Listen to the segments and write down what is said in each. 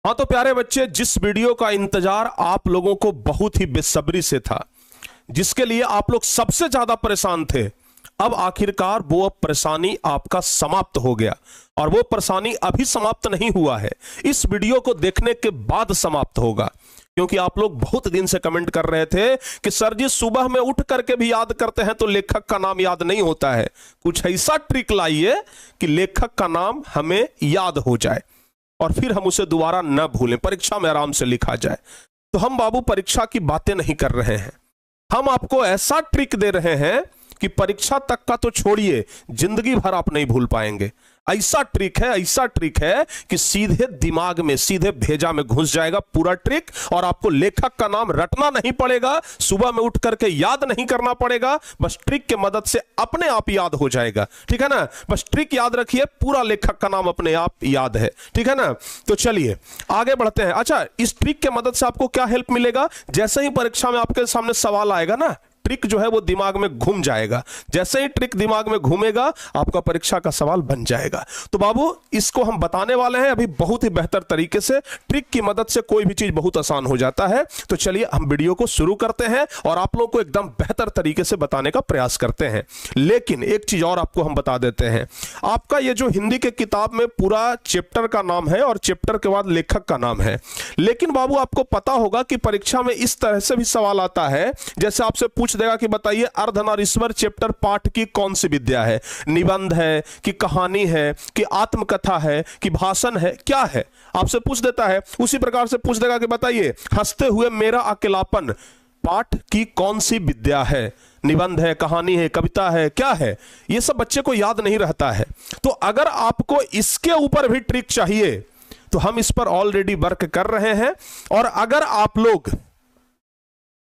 हाँ तो प्यारे बच्चे, जिस वीडियो का इंतजार आप लोगों को बहुत ही बेसब्री से था, जिसके लिए आप लोग सबसे ज्यादा परेशान थे, अब आखिरकार वो परेशानी आपका समाप्त हो गया। और वो परेशानी अभी समाप्त नहीं हुआ है, इस वीडियो को देखने के बाद समाप्त होगा। क्योंकि आप लोग बहुत दिन से कमेंट कर रहे थे कि सर जी सुबह में उठ करके भी याद करते हैं तो लेखक का नाम याद नहीं होता है, कुछ ऐसा ट्रिक लाइए कि लेखक का नाम हमें याद हो जाए और फिर हम उसे दोबारा न भूलें, परीक्षा में आराम से लिखा जाए। तो हम बाबू परीक्षा की बातें नहीं कर रहे हैं, हम आपको ऐसा ट्रिक दे रहे हैं कि परीक्षा तक का तो छोड़िए, जिंदगी भर आप नहीं भूल पाएंगे। ऐसा ट्रिक है कि सीधे दिमाग में, सीधे भेजा में घुस जाएगा पूरा ट्रिक, और आपको लेखक का नाम रटना नहीं पड़ेगा, सुबह में उठ करके याद नहीं करना पड़ेगा, बस ट्रिक के मदद से अपने आप याद हो जाएगा। ठीक है ना, बस ट्रिक याद रखिए, पूरा लेखक का नाम अपने आप याद है। ठीक है ना, तो चलिए आगे बढ़ते हैं। अच्छा, इस ट्रिक के मदद से आपको क्या हेल्प मिलेगा? जैसे ही परीक्षा में आपके सामने सवाल आएगा ना, ट्रिक जो है वो दिमाग में घूम जाएगा। जैसे ही ट्रिक दिमाग में घूमेगा, आपका परीक्षा का सवाल बन जाएगा। तो बाबू इसको हम बताने वाले हैं अभी बहुत ही बेहतर तरीके से। ट्रिक की मदद से कोई भी चीज बहुत आसान हो जाता है। तो चलिए हम वीडियो को शुरू करते हैं और आप लोगों को एकदम बेहतर तरीके से बताने का प्रयास करते हैं। लेकिन एक चीज और आपको हम बता देते हैं, आपका ये जो हिंदी के किताब में पूरा चैप्टर का नाम है और चैप्टर के बाद लेखक का नाम है। लेकिन बाबू आपको पता होगा कि परीक्षा में इस तरह से भी सवाल आता है, जैसे आपसे पूछ देगा कि बताइए अर्धनारीश्वर चैप्टर पाठ की कौन सी विद्या है? निबंध है कि कहानी है कि आत्मकथा है कि भाषण है, क्या है? आपसे पूछ देता है। उसी प्रकार से पूछ देगा कि बताइए हंसते हुए मेरा अकेलापन पाठ की कौन सी विद्या है? निबंध है, कहानी है, कविता है, क्या है? ये सब बच्चे को याद नहीं रहता है। तो अगर आपको इसके ऊपर भी ट्रिक चाहिए तो हम इस पर ऑलरेडी वर्क कर रहे हैं। और अगर आप लोग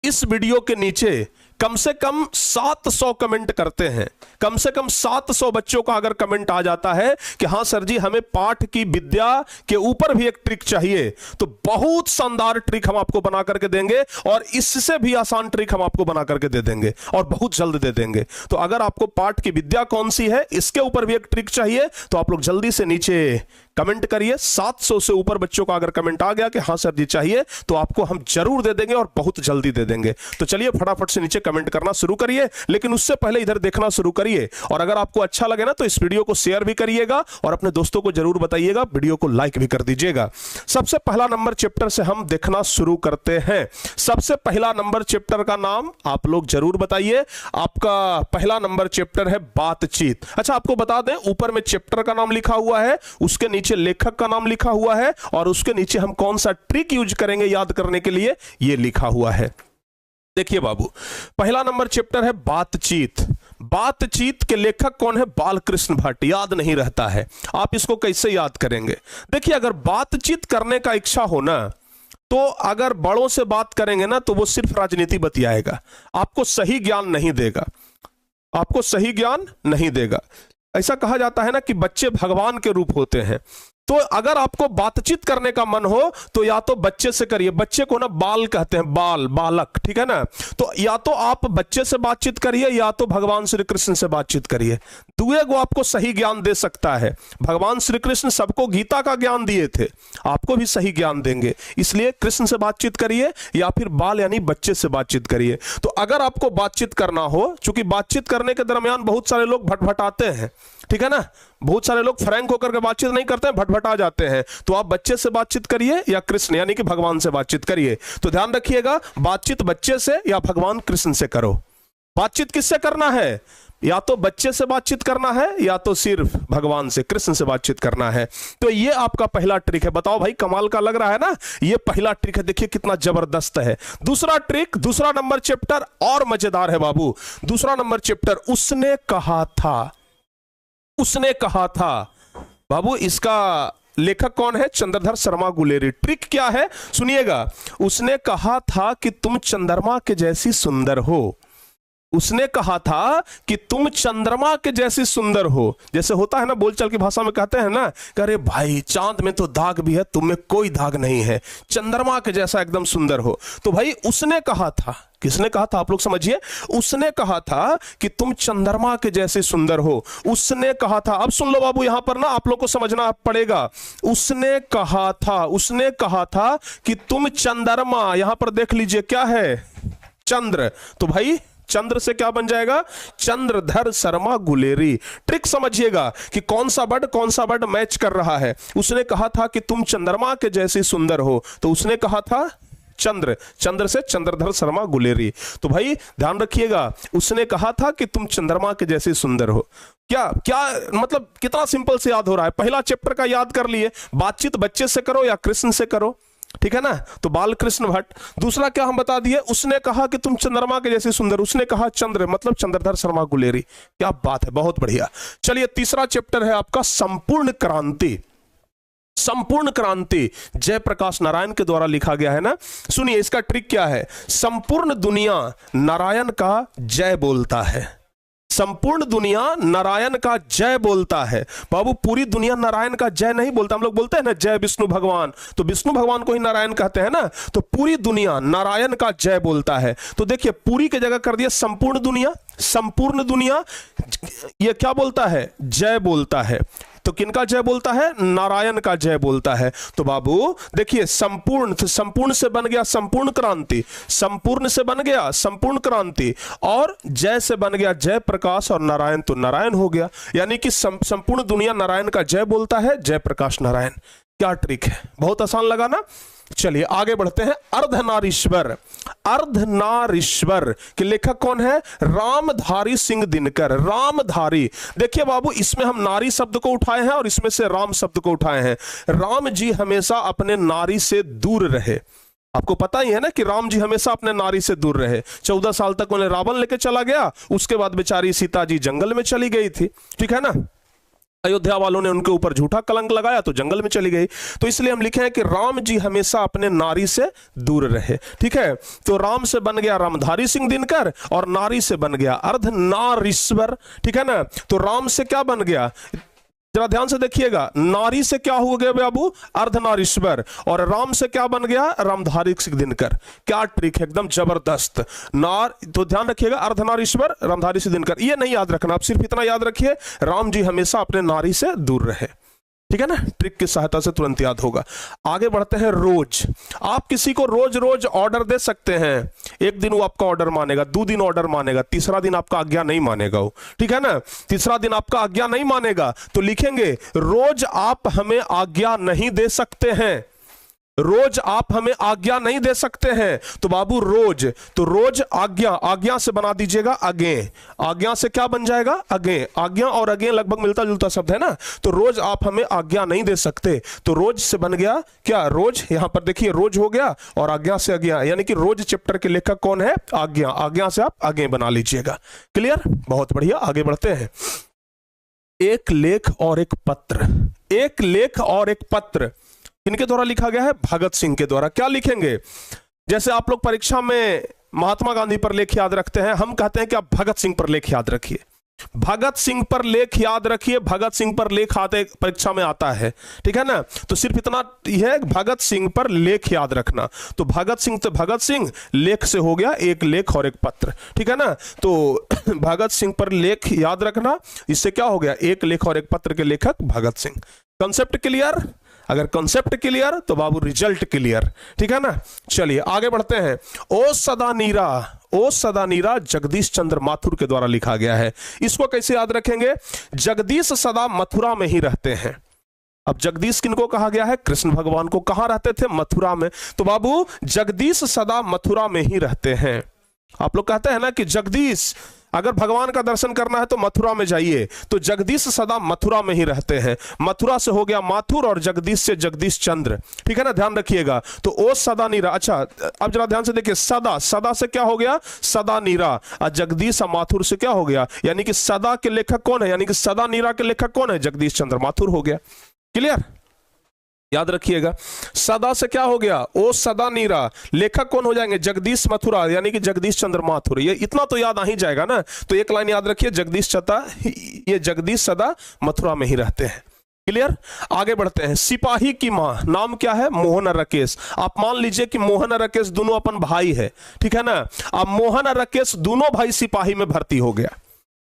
इस वीडियो के नीचे कम से कम 700 कमेंट करते हैं, कम से कम 700 बच्चों का अगर कमेंट आ जाता है कि हाँ सर जी हमें पाठ की विद्या के ऊपर भी एक ट्रिक चाहिए, तो बहुत शानदार ट्रिक हम आपको बना करके देंगे और इससे भी आसान ट्रिक हम आपको बना करके दे देंगे और बहुत जल्द दे देंगे। तो अगर आपको पाठ की विद्या कौन सी है, इसके ऊपर भी एक ट्रिक चाहिए, तो आप लोग जल्दी से नीचे कमेंट करिए। 700 से ऊपर बच्चों का अगर कमेंट आ गया कि हाँ सर जी चाहिए, तो आपको हम जरूर दे देंगे और बहुत जल्दी दे देंगे। तो चलिए फटाफट से नीचे कमेंट करना शुरू करिए, लेकिन उससे पहले इधर देखना शुरू करिए। और अगर आपको अच्छा लगे ना तो इस वीडियो को शेयर भी करिएगा और अपने दोस्तों को जरूर बताइएगा, वीडियो को लाइक भी कर दीजिएगा। सबसे पहला नंबर चैप्टर से हम देखना शुरू करते हैं। सबसे पहला नंबर चैप्टर का नाम आप लोग जरूर बताइए। आपका पहला नंबर चैप्टर है बातचीत। अच्छा, आपको बता दें ऊपर में चैप्टर का नाम लिखा हुआ है, उसके नीचे लेखक का नाम लिखा हुआ है और उसके नीचे हम कौन सा ट्रिक यूज करेंगे याद करने के लिए, यह लिखा हुआ है। देखिए बाबू, पहला नंबर चैप्टर है बातचीत। बातचीत के लेखक कौन है? बालकृष्ण भट्ट। याद नहीं रहता है, आप इसको कैसे याद करेंगे? देखिए, अगर बातचीत करने का इच्छा हो ना, तो अगर बड़ों से बात करेंगे ना तो वो सिर्फ राजनीति बतियाएगा, आपको सही ज्ञान नहीं देगा, आपको सही ज्ञान नहीं देगा। ऐसा कहा जाता है ना कि बच्चे भगवान के रूप होते हैं। तो अगर आपको बातचीत करने का मन हो तो या तो बच्चे से करिए, बच्चे को ना बाल कहते हैं, बाल, बालक, ठीक है ना। तो या तो आप बच्चे से बातचीत करिए या तो भगवान श्री कृष्ण से बातचीत करिए। दुए को आपको सही ज्ञान दे सकता है। भगवान श्री कृष्ण सबको गीता का ज्ञान दिए थे, आपको भी सही ज्ञान देंगे। इसलिए कृष्ण से बातचीत करिए या फिर बाल यानी बच्चे से बातचीत करिए। तो अगर आपको बातचीत करना हो, चूंकि बातचीत करने के दरमियान बहुत सारे लोग भटभटाते हैं, ठीक है ना, बहुत सारे लोग फ्रैंक होकर के बातचीत नहीं करते हैं, भटभटा जाते हैं। तो आप बच्चे से बातचीत करिए या कृष्ण यानी कि भगवान से बातचीत करिए। तो ध्यान रखिएगा, बातचीत बच्चे से या भगवान कृष्ण से करो। बातचीत किससे करना है? या तो बच्चे से बातचीत करना है या तो सिर्फ भगवान से, कृष्ण से बातचीत करना है। तो ये आपका पहला ट्रिक है। बताओ भाई, कमाल का लग रहा है ना? ये पहला ट्रिक है, देखिए कितना जबरदस्त है। दूसरा ट्रिक, दूसरा नंबर चैप्टर और मजेदार है बाबू। दूसरा नंबर चैप्टर, उसने कहा था। उसने कहा था बाबू, इसका लेखक कौन है? चंद्रधर शर्मा गुलेरी। ट्रिक क्या है सुनिएगा। उसने कहा था कि तुम चंद्रमा के जैसी सुंदर हो। उसने कहा था कि तुम चंद्रमा के जैसी सुंदर हो। जैसे होता है ना, बोलचाल की भाषा में कहते हैं ना कि अरे भाई चांद में तो दाग भी है, तुम में कोई दाग नहीं है, चंद्रमा के जैसा एकदम सुंदर हो। तो भाई उसने कहा था, किसने कहा था आप लोग समझिए, उसने कहा था कि तुम चंद्रमा के जैसे सुंदर हो। उसने कहा था, अब सुन लो बाबू, यहां पर ना आप लोग को समझना पड़ेगा। उसने कहा था कि तुम चंद्रमा, यहां पर देख लीजिए क्या है, चंद्र। तो भाई चंद्र से क्या बन जाएगा, चंद्रधर शर्मा गुलेरी। ट्रिक समझिएगा कि कौन सा वर्ड मैच कर रहा है। उसने कहा था कि तुम चंद्रमा के जैसी सुंदर हो, तो उसने कहा था चंद्र से चंद्रधर शर्मा गुलेरी। तो भाई ध्यान रखिएगा, उसने कहा था कि तुम चंद्रमा के जैसे सुंदर हो। क्या क्या मतलब, कितना सिंपल से याद हो रहा है। पहला चैप्टर का याद कर लिए, बातचीत बच्चे से करो या कृष्ण से करो, ठीक है ना, तो बाल कृष्ण भट्ट। दूसरा क्या हम बता दिए, उसने कहा कि तुम चंद्रमा के जैसे सुंदर, उसने कहा चंद्र मतलब चंद्रधर शर्मा गुलेरी। क्या बात है, बहुत बढ़िया। चलिए तीसरा चैप्टर है आपका संपूर्ण क्रांति। संपूर्ण क्रांति जयप्रकाश नारायण के द्वारा लिखा गया है ना। सुनिए इसका ट्रिक क्या है। संपूर्ण दुनिया नारायण का जय बोलता है, संपूर्ण दुनिया नारायण का जय बोलता है। बाबू पूरी दुनिया नारायण का जय नहीं बोलता, हम लोग बोलते हैं ना जय विष्णु भगवान, तो विष्णु भगवान को ही नारायण कहते हैं ना। तो पूरी दुनिया नारायण का जय बोलता है। तो देखिए पूरी की जगह कर दिया संपूर्ण दुनिया, संपूर्ण दुनिया ये क्या बोलता है, जय बोलता है। तो किनका जय बोलता है, नारायण का जय बोलता है। तो बाबू देखिए संपूर्ण, तो संपूर्ण से बन गया संपूर्ण क्रांति, संपूर्ण से बन गया संपूर्ण क्रांति, और जय से बन गया जय प्रकाश, और नारायण तो नारायण हो गया। यानी कि संपूर्ण दुनिया नारायण का जय बोलता है, जय प्रकाश नारायण। क्या ट्रिक है, बहुत आसान लगा ना। चलिए आगे बढ़ते हैं। अर्धनारीश्वर, अर्धनारीश्वर के लेखक कौन है, रामधारी सिंह दिनकर। रामधारी, देखिए बाबू इसमें हम नारी शब्द को उठाए हैं और इसमें से राम शब्द को उठाए हैं। राम जी हमेशा अपने नारी से दूर रहे। आपको पता ही है ना कि राम जी हमेशा अपने नारी से दूर रहे। 14 साल तक उन्हें रावण लेके चला गया, उसके बाद बेचारी सीता जी जंगल में चली गई थी, ठीक है ना। अयोध्या वालों ने उनके ऊपर झूठा कलंक लगाया तो जंगल में चली गई। तो इसलिए हम लिखे हैं कि राम जी हमेशा अपने नारी से दूर रहे, ठीक है। तो राम से बन गया रामधारी सिंह दिनकर, और नारी से बन गया अर्धनारीश्वर, ठीक है ना। तो राम से क्या बन गया, जरा ध्यान से देखिएगा, नारी से क्या हो गया बाबू, अर्धनारीश्वर, और राम से क्या बन गया, रामधारी सिंह दिनकर। क्या ट्रिक है, एकदम जबरदस्त। नार, तो ध्यान रखिएगा अर्धनारीश्वर रामधारी सिंह दिनकर, ये नहीं याद रखना, आप सिर्फ इतना याद रखिए राम जी हमेशा अपने नारी से दूर रहे, ठीक है ना। ट्रिक की सहायता से तुरंत याद होगा। आगे बढ़ते हैं। रोज, आप किसी को रोज रोज ऑर्डर दे सकते हैं। एक दिन वो आपका ऑर्डर मानेगा, 2 दिन ऑर्डर मानेगा, तीसरा दिन आपका आज्ञा नहीं मानेगा वो, ठीक है ना। तीसरा दिन आपका आज्ञा नहीं मानेगा तो लिखेंगे रोज आप हमें आज्ञा नहीं दे सकते हैं, रोज आप हमें आज्ञा नहीं दे सकते हैं। तो बाबू रोज, तो रोज आज्ञा, आज्ञा से बना दीजिएगा अगे, आज्ञा से क्या बन जाएगा, अगे। आज्ञा और अगे लगभग मिलता जुलता शब्द है ना। तो रोज आप हमें आज्ञा नहीं दे सकते, तो रोज से बन गया क्या, रोज। यहां पर देखिए रोज हो गया और आज्ञा से आज्ञा, यानी कि रोज चैप्टर के लेखक कौन है, आज्ञा। आज्ञा से आप आगे बना लीजिएगा। क्लियर, बहुत बढ़िया। आगे बढ़ते हैं। एक लेख और एक पत्र, एक लेख और एक पत्र किनके द्वारा लिखा गया है, भगत सिंह के द्वारा। क्या लिखेंगे, जैसे आप लोग परीक्षा में महात्मा गांधी पर लेख याद रखते हैं, हम कहते हैं कि आप भगत सिंह पर लेख याद रखिए, भगत सिंह पर लेख याद रखिए। भगत सिंह पर लेख आते परीक्षा में आता है, ठीक है ना। तो सिर्फ इतना है, भगत सिंह पर लेख याद रखना। तो भगत सिंह तो भगत सिंह, लेख से हो गया एक लेख और एक पत्र, ठीक है ना। तो भगत सिंह पर लेख याद रखना, इससे क्या हो गया, एक लेख और एक पत्र के लेखक भगत सिंह। कंसेप्ट क्लियर, अगर कॉन्सेप्ट क्लियर तो बाबू रिजल्ट क्लियर, ठीक है ना। चलिए आगे बढ़ते हैं। ओ सदा नीरा, ओ सदा नीरा जगदीश चंद्र माथुर के द्वारा लिखा गया है। इसको कैसे याद रखेंगे, जगदीश सदा मथुरा में ही रहते हैं। अब जगदीश किनको कहा गया है, कृष्ण भगवान को। कहां रहते थे, मथुरा में। तो बाबू जगदीश सदा मथुरा में ही रहते हैं। आप लोग कहते हैं ना कि जगदीश, अगर भगवान का दर्शन करना है तो मथुरा में जाइए, तो जगदीश सदा मथुरा में ही रहते हैं। मथुरा से हो गया माथुर और जगदीश से जगदीश चंद्र, ठीक है ना, ध्यान रखिएगा। तो ओ सदा नीरा, अच्छा अब जरा ध्यान से देखिए, सदा, सदा से क्या हो गया, सदा नीरा, और जगदीश माथुर से क्या हो गया, यानी कि सदा के लेखक कौन है, यानी कि सदा नीरा के लेखक कौन है, जगदीश चंद्र माथुर हो गया। क्लियर। याद रखिएगा। सदा से क्या हो गया, ओ सदा नीरा। लेखक कौन हो जाएंगे, जगदीश मथुरा, यानी कि जगदीश चंद्र माथुर। ये इतना तो याद आ ही जाएगा ना। तो एक लाइन याद रखिए, ये जगदीश सदा मथुरा में ही रहते हैं। क्लियर। आगे बढ़ते हैं। सिपाही की मां नाम क्या है, मोहन और राकेश। आप मान लीजिए कि मोहन और राकेश दोनों अपन भाई है, ठीक है ना। अब मोहन और राकेश दोनों भाई सिपाही में भर्ती हो गया।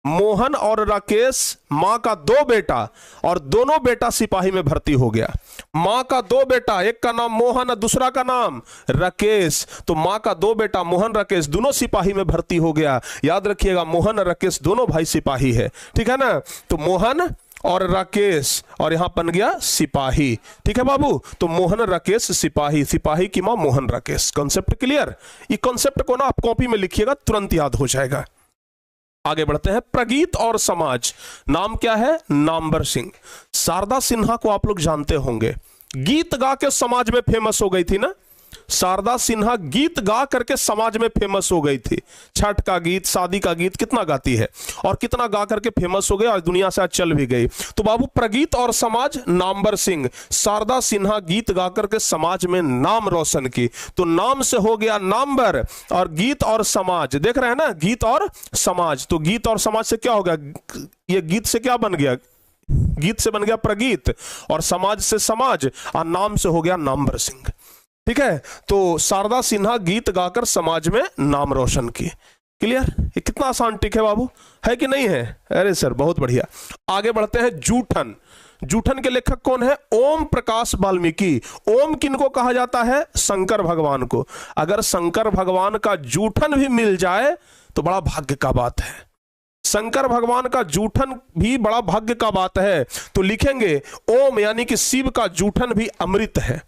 मोहन और राकेश मां का 2 बेटा, और दोनों बेटा सिपाही में भर्ती हो गया। मां का 2 बेटा, एक का नाम मोहन और दूसरा का नाम राकेश। तो मां का 2 बेटा मोहन राकेश दोनों सिपाही में भर्ती हो गया। याद रखिएगा, मोहन और राकेश दोनों भाई सिपाही है, ठीक है ना। तो मोहन और राकेश, और यहां बन गया सिपाही, ठीक है बाबू। तो मोहन राकेश सिपाही, सिपाही की मां मोहन राकेश। Concept clear. ये कॉन्सेप्ट को ना आप कॉपी में लिखिएगा, तुरंत याद हो जाएगा। आगे बढ़ते हैं। प्रगीत और समाज नाम क्या है, नामवर सिंह। शारदा सिन्हा को आप लोग जानते होंगे, गीत गा के समाज में फेमस हो गई थी ना। शारदा सिन्हा गीत गा करके समाज में फेमस हो गई थी। छठ का गीत, शादी का गीत कितना गाती है, और कितना गा करके फेमस हो गई, और दुनिया से आज चल भी गई। तो बाबू प्रगीत और समाज, नामवर सिंह। शारदा सिन्हा गीत गा करके समाज में नाम रोशन की, तो नाम से हो गया नामवर, और गीत और समाज, देख रहे हैं ना, गीत और समाज। तो गीत और समाज से क्या हो गया, ये गीत से क्या बन गया, गीत से बन गया प्रगीत, और समाज से समाज, और नाम से हो गया नामवर सिंह, ठीक है। तो शारदा सिन्हा गीत गाकर समाज में नाम रोशन की। क्लियर। ये कितना आसान ट्रिक है बाबू, है कि नहीं है। अरे सर बहुत बढ़िया। आगे बढ़ते हैं। जूठन। जूठन के लेखक कौन है, ओम प्रकाश वाल्मीकि। ओम किनको कहा जाता है, शंकर भगवान को। अगर शंकर भगवान का जूठन भी मिल जाए तो बड़ा भाग्य का बात है। शंकर भगवान का जूठन भी बड़ा भाग्य का बात है। तो लिखेंगे ओम यानी कि शिव का जूठन भी अमृत है,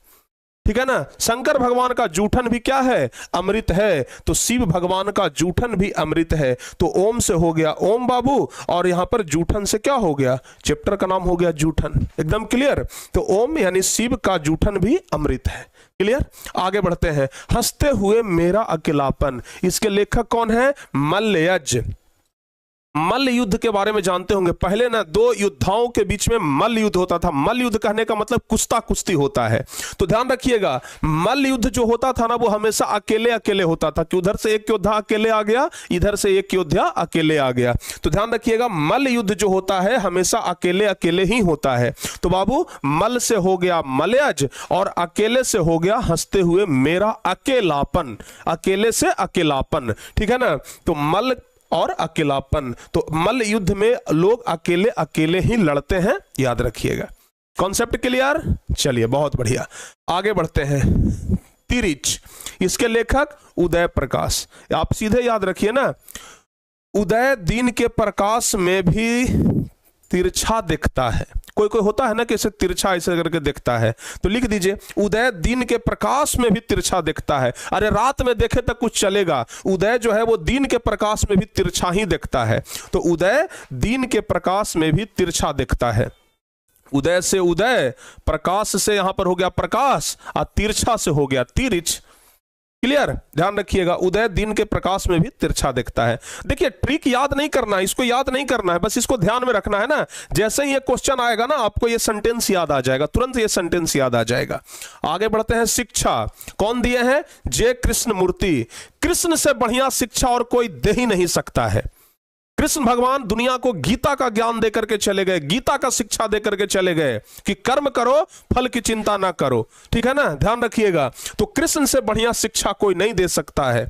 ठीक है ना। शंकर भगवान का जूठन भी क्या है, अमृत है। तो शिव भगवान का जूठन भी अमृत है। तो ओम से हो गया ओम बाबू, और यहां पर जूठन से क्या हो गया, चैप्टर का नाम हो गया जूठन। एकदम क्लियर। तो ओम यानी शिव का जूठन भी अमृत है। क्लियर। आगे बढ़ते हैं। हंसते हुए मेरा अकेलापन, इसके लेखक कौन है, मल्लयज। मल्ल युद्ध के बारे में जानते होंगे। पहले ना 2 योद्धाओं के बीच में मल्ल युद्ध होता था। मल्ल युद्ध कहने का मतलब कुश्ता कुश्ती होता है। तो ध्यान रखिएगा, मल्ल युद्ध जो होता था ना, वो हमेशा अकेले अकेले होता था, कि उधर से एक योद्धा अकेले आ गया, इधर से एक योद्धा अकेले आ गया। तो ध्यान रखिएगा, मल्ल युद्ध जो होता है हमेशा अकेले अकेले ही होता है। तो बाबू मल्ल से हो गया मल्लयज, और अकेले से हो गया हंसते हुए मेरा अकेलापन। अकेले से अकेलापन, ठीक है ना। तो मल्ल और अकेलापन। तो मल्ल युद्ध में लोग अकेले अकेले ही लड़ते हैं, याद रखिएगा। Concept clear. चलिए बहुत बढ़िया। आगे बढ़ते हैं। तिरिच, इसके लेखक उदय प्रकाश। आप सीधे याद रखिए ना, उदय दिन के प्रकाश में भी तिरछा दिखता है। कोई कोई होता है ना कि इसे तिरछा ऐसे करके दिखता है, तो लिख दीजिए उदय दिन के प्रकाश में भी तिरछा दिखता है। अरे रात में देखे तक कुछ चलेगा, उदय जो है वो दिन के प्रकाश में भी तिरछा ही दिखता है। तो उदय दिन के प्रकाश में भी तिरछा दिखता है। उदय से उदय, प्रकाश से यहां पर हो गया प्रकाश, और तिरछा से हो गया तिरिच। क्लियर। ध्यान रखिएगा, उदय दिन के प्रकाश में भी तिरछा दिखता है। देखिए ट्रिक याद नहीं करना है, इसको याद नहीं करना है, बस इसको ध्यान में रखना है ना। जैसे ही ये क्वेश्चन आएगा ना, आपको ये सेंटेंस याद आ जाएगा, तुरंत ये सेंटेंस याद आ जाएगा। आगे बढ़ते हैं। शिक्षा कौन दिए हैं, जे कृष्णमूर्ति। कृष्ण से बढ़िया शिक्षा और कोई दे ही नहीं सकता है। कृष्ण भगवान दुनिया को गीता का ज्ञान देकर के चले गए, गीता का शिक्षा देकर के चले गए कि कर्म करो फल की चिंता ना करो, ठीक है ना। ध्यान रखिएगा, तो कृष्ण से बढ़िया शिक्षा कोई नहीं दे सकता है,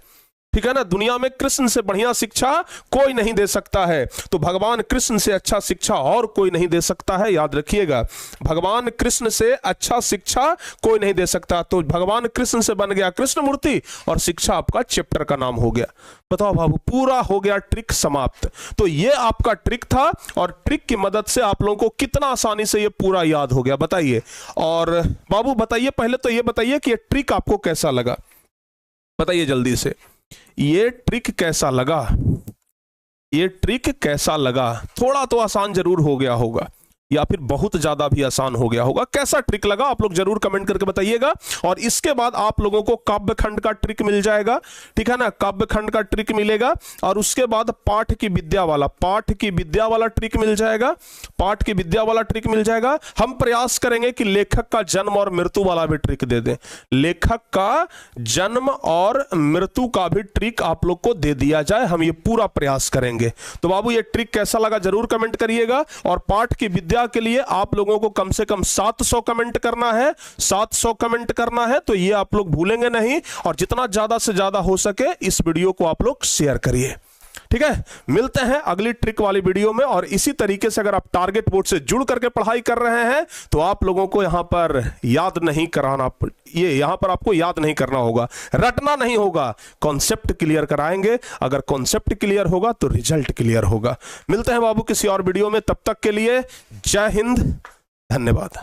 ठीक है ना। दुनिया में कृष्ण से बढ़िया शिक्षा कोई नहीं दे सकता है। तो भगवान कृष्ण से अच्छा शिक्षा और कोई नहीं दे सकता है, याद रखिएगा। भगवान कृष्ण से अच्छा शिक्षा कोई नहीं दे सकता। तो भगवान कृष्ण से बन गया कृष्णमूर्ति, और शिक्षा आपका चैप्टर का नाम हो गया। बताओ बाबू, पूरा हो गया ट्रिक समाप्त। तो ये आपका ट्रिक था, और ट्रिक की मदद से आप लोगों को कितना आसानी से ये पूरा याद हो गया, बताइए। और बाबू बताइए, पहले तो ये बताइए कि ये ट्रिक आपको कैसा लगा, बताइए जल्दी से। ये ट्रिक कैसा लगा, ये ट्रिक कैसा लगा। थोड़ा तो आसान जरूर हो गया होगा, या फिर बहुत ज्यादा भी आसान हो गया होगा? कैसा ट्रिक लगा आप लोग जरूर कमेंट करके बताइएगा। और इसके बाद आप लोगों को काव्य खंड का ट्रिक मिल जाएगा, ठीक है ना, काव्य खंड का ट्रिक मिलेगा। और उसके बाद पाठ की विद्या वाला ट्रिक मिल जाएगा, पाठ की विद्या वाला ट्रिक मिल जाएगा। हम प्रयास करेंगे कि लेखक का जन्म और मृत्यु वाला भी ट्रिक दे दें, लेखक का जन्म और मृत्यु का भी ट्रिक आप लोग को दे दिया जाए, हम ये पूरा प्रयास करेंगे। तो बाबू ये ट्रिक कैसा लगा जरूर कमेंट करिएगा। और पाठ की विद्या के लिए आप लोगों को कम से कम 700 कमेंट करना है, 700 कमेंट करना है, तो ये आप लोग भूलेंगे नहीं। और जितना ज्यादा से ज्यादा हो सके इस वीडियो को आप लोग शेयर करिए, ठीक है। मिलते हैं अगली ट्रिक वाली वीडियो में। और इसी तरीके से अगर आप टारगेट बोर्ड से जुड़ करके पढ़ाई कर रहे हैं तो आप लोगों को यहां पर याद नहीं कराना, ये यहां पर आपको याद नहीं करना होगा, रटना नहीं होगा, कॉन्सेप्ट क्लियर कराएंगे। अगर कॉन्सेप्ट क्लियर होगा तो रिजल्ट क्लियर होगा। मिलते हैं बाबू किसी और वीडियो में, तब तक के लिए जय हिंद, धन्यवाद।